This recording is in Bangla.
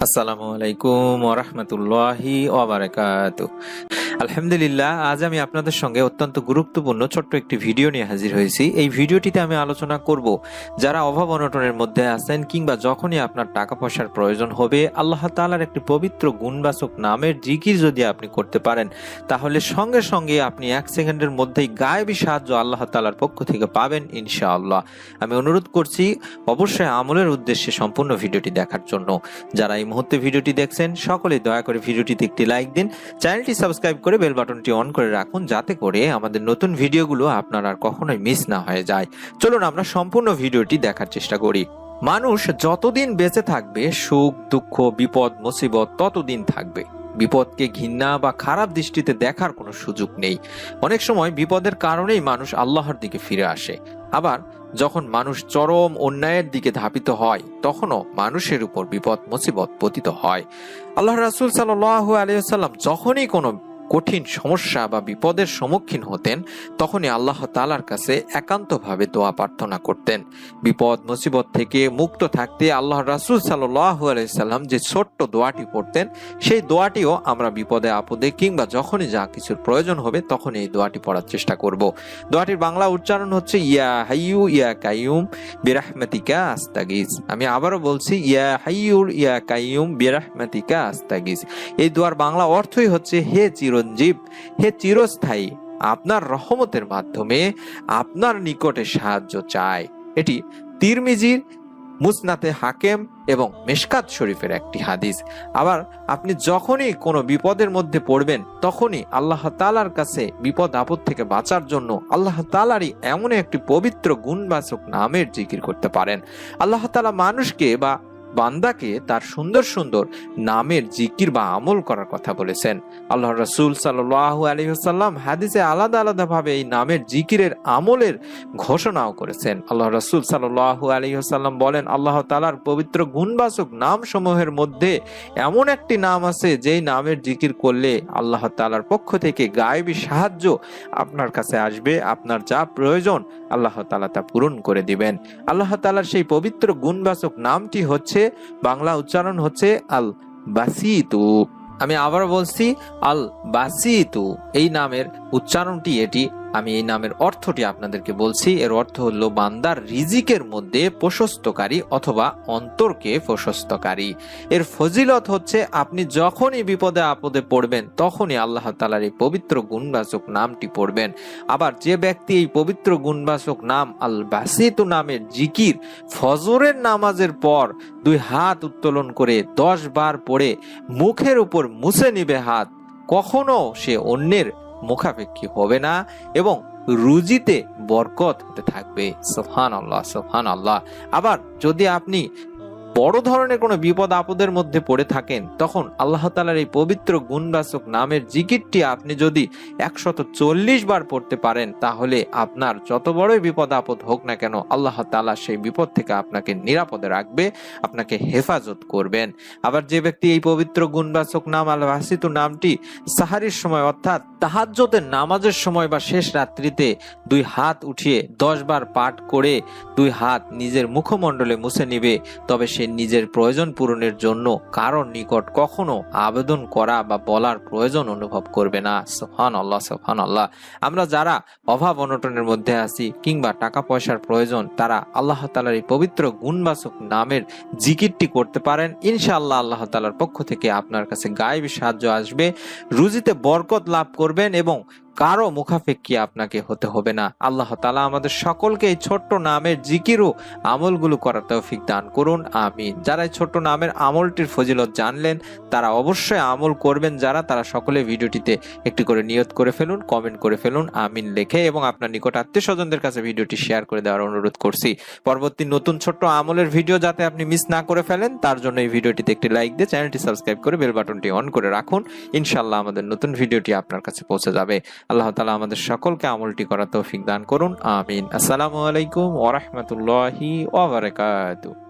আসসালামু আলাইকুম ওয়া রাহমাতুল্লাহি ওয়া বারাকাতুহু। আলহামদুলিল্লাহ, আজ আমি আপনাদের সঙ্গে অত্যন্ত গুরুত্বপূর্ণ ছোট্ট একটি ভিডিও নিয়ে হাজির হয়েছি। এই ভিডিওটিতে আমি আলোচনা করব যারা অভাব অনটনের মধ্যে আছেন কিংবা যখনই আপনার টাকা পয়সার প্রয়োজন হবে, আল্লাহ তাআলার একটি পবিত্র গুণবাচক নামের জিকির যদি আপনি করতে পারেন, তাহলে সঙ্গে সঙ্গে আপনি 1 সেকেন্ডের মধ্যেই গায়েবী সাহায্য আল্লাহ তাআলার পক্ষ থেকে পাবেন ইনশাআল্লাহ। আমি অনুরোধ করছি অবশ্যই আমলের উদ্দেশ্যে সম্পূর্ণ ভিডিওটি দেখার জন্য। যারা এই মুহূর্তে ভিডিওটি দেখছেন সকলেই দয়া করে ভিডিওটিতে একটি লাইক দিন, চ্যানেলটি সাবস্ক্রাইব করে বেল বাটনটি অন করে রাখুন, যাতে করে আমাদের নতুন ভিডিওগুলো আপনার আর কখনোই মিস না হয়ে যায়। চলুন আমরা সম্পূর্ণ ভিডিওটি দেখার চেষ্টা করি। মানুষ যতদিন বেঁচে থাকবে, সুখ দুঃখ বিপদ মুসিবত ততদিন থাকবে। বিপদকে ঘৃণা বা খারাপ দৃষ্টিতে দেখার কোনো সুযোগ নেই। অনেক সময় বিপদের কারণেই মানুষ আল্লাহর দিকে ফিরে আসে। আবার যখন মানুষ চরম অন্যায়ের দিকে ধাবিত হয়, তখনও মানুষের উপর বিপদ মুসিবত পতিত হয়। আল্লাহ রাসূল সাল্লাল্লাহু আলাইহি ওয়াসাল্লাম যখনই কোনো কঠিন সমস্যা বা বিপদের সম্মুখীন হতেন, তখনই আল্লাহ তাআলার কাছে একান্তভাবে দোয়া প্রার্থনা করতেন। বিপদ মুসিবত থেকে মুক্ত থাকতে আল্লাহ রাসূল সাল্লাল্লাহু আলাইহি সাল্লাম যে ছোট্ট দোয়াটি পড়তেন, সেই দোয়াটিও আমরা বিপদে আপদে কিংবা যখনই যা কিছুর প্রয়োজন হবে তখন এই দোয়াটি পড়ার চেষ্টা করব। দোয়াটির বাংলা উচ্চারণ হচ্ছে ইয়া হাইয়ু ইয়া কাইয়ুম বিরাহমাতিকা আস্তাগিজ। আমি আবারও বলছি, ইয়া হাইয়ু ইয়া কাইয়ুম বিরাহমাতিকা আস্তাগিজ। এই দোয়ার বাংলা অর্থই হচ্ছে, হে চিরঞ্জীব, হে চিরস্থায়ী, আপনার রহমতের মাধ্যমে আপনার নিকটে সাহায্য চাই। এটি তিরমিজির, মুসনাদে হাকিম এবং মিশকাত শরীফের একটি হাদিস। আবার আপনি যখনই কোনো বিপদের মধ্যে পড়বেন, তখনই আল্লাহ তাআলার কাছে বিপদ আপদ থেকে বাঁচার জন্য আল্লাহ তাআলারই এমন একটি পবিত্র গুণবাচক নামের জিকির করতে পারেন। আল্লাহ তাআলা মানুষকে বা বান্দাকে তার সুন্দর সুন্দর নামের জিকির বা আমল করার কথা বলেছেন। আল্লাহ রাসূল সাল্লাল্লাহু আলাইহি ওয়াসাল্লাম হাদিসে আলাদা আলাদা ভাবে এই নামের জিকিরের আমলের ঘোষণাও করেছেন। আল্লাহ রাসূল সাল্লাল্লাহু আলাইহি ওয়াসাল্লাম বলেন, আল্লাহ তাআলার পবিত্র গুণবাচক নাম সমূহের মধ্যে এমন একটি নাম আছে যেই নামের জিকির করলে আল্লাহ তাআলার পক্ষ থেকে গায়েবী সাহায্য আপনার কাছে আসবে। আপনার যা প্রয়োজন আল্লাহ তাআলা তা পূরণ করে দিবেন। আল্লাহ তাআলার সেই পবিত্র গুণবাচক নামটি হচ্ছে, বাংলা উচ্চারণ হচ্ছে আল বাসিতু। আমি আবার বলছি, আল বাসিতু। এই নামের উচ্চারণটি এটি। আমি এই নামের অর্থটি আপনাদেরকে বলছি। এর অর্থ হলো বান্দার রিজিকের মধ্যে প্রশস্তকারী অথবা অন্তরকে প্রশস্তকারী। এর ফজিলত হচ্ছে, আপনি যখনই বিপদে আপদে পড়বেন তখনই আল্লাহ তাআলার এই পবিত্র গুণবাচক নামটি পড়বেন। আবার যে ব্যক্তি এই পবিত্র গুণবাচক নাম আল বাসিতু নামের জিকির ফজরের নামাজের পর 2 হাত উত্তোলন করে 10 বার পড়ে মুখের উপর মুছে নিবে হাত, কখনো সে অন্যের মুখাপেক্ষী হবে না এবং রুজিতে বরকত হতে থাকবে। সুবহানাল্লাহ, সুবহানাল্লাহ। আবার যদি আপনি বড় ধরনের কোনো বিপদ আপদের মধ্যে পড়ে থাকেন, তখন আল্লাহ তাআলার এই পবিত্র গুণবাচক নামের জিকিরটি আপনি যদি 140 বার পড়তে পারেন, তাহলে আপনার যত বড়ই বিপদ আপদ হোক না কেন, আল্লাহ তাআলা সেই বিপদ থেকে আপনাকে নিরাপদে রাখবে, আপনাকে হেফাজত করবেন। আবার যে ব্যক্তি এই পবিত্র গুণবাচক নাম আল বাসিতু নামটি সাহারির সময় অর্থাৎ তাহাজ্জুদের নামাজের সময় বা শেষ রাত্রিতে 2 হাত উঠিয়ে 10 বার পাঠ করে 2 হাত নিজের মুখমণ্ডলে মুছে নিবে, তবে সে নিজের প্রয়োজন পূরণের জন্য কারোর নিকট কখনো আবেদন করা বা বলার প্রয়োজন অনুভব করবে না। সুবহানাল্লাহ, সুবহানাল্লাহ। আমরা যারা অভাব অনটনের মধ্যে আছি কিংবা টাকা পয়সার প্রয়োজন, তারা আল্লাহ তাআলার এই পবিত্র গুণবাচক নামের জিকিরটি করতে পারেন। ইনশাআল্লাহ আল্লাহ তাআলার পক্ষ থেকে আপনার কাছে গায়েবী সাহায্য আসবে, রুজিতে বরকত লাভ করবেন এবং কারো মুখাপেক্ষী আপনাকে হতে হবে না। আল্লাহ তাআলা আমাদের সকলকে এই ছোট্ট নামের জিকির ও আমলগুলো করার তৌফিক দান করুন, আমিন। যারা এই ছোট্ট নামের আমলটির ফজিলত জানলেন, তারা অবশ্যই আমল করবেন। তারা সকলে ভিডিওটিতে একটি করে নিয়ত করে ফেলুন, কমেন্ট করে ফেলুন আমিন লিখে, এবং আপনার নিকট আত্মীয় স্বজনদের কাছে ভিডিওটি শেয়ার করে দেওয়ার অনুরোধ করছি। পরবর্তী নতুন ছোট্ট আমলের ভিডিও যাতে আপনি মিস না করে ফেলেন, তার জন্য এই ভিডিওটিতে একটি লাইক দিয়ে চ্যানেলটি সাবস্ক্রাইব করে বেল বাটনটি অন করে রাখুন। ইনশাআল্লাহ আমাদের নতুন ভিডিওটি আপনার কাছে পৌঁছে যাবে। আল্লাহ তাআলা আমাদের সকলকে আমলটি করার তৌফিক দান করুন, আমিন। আসসালামু আলাইকুম ওয়া রাহমাতুল্লাহি ওয়া বারাকাতুহু।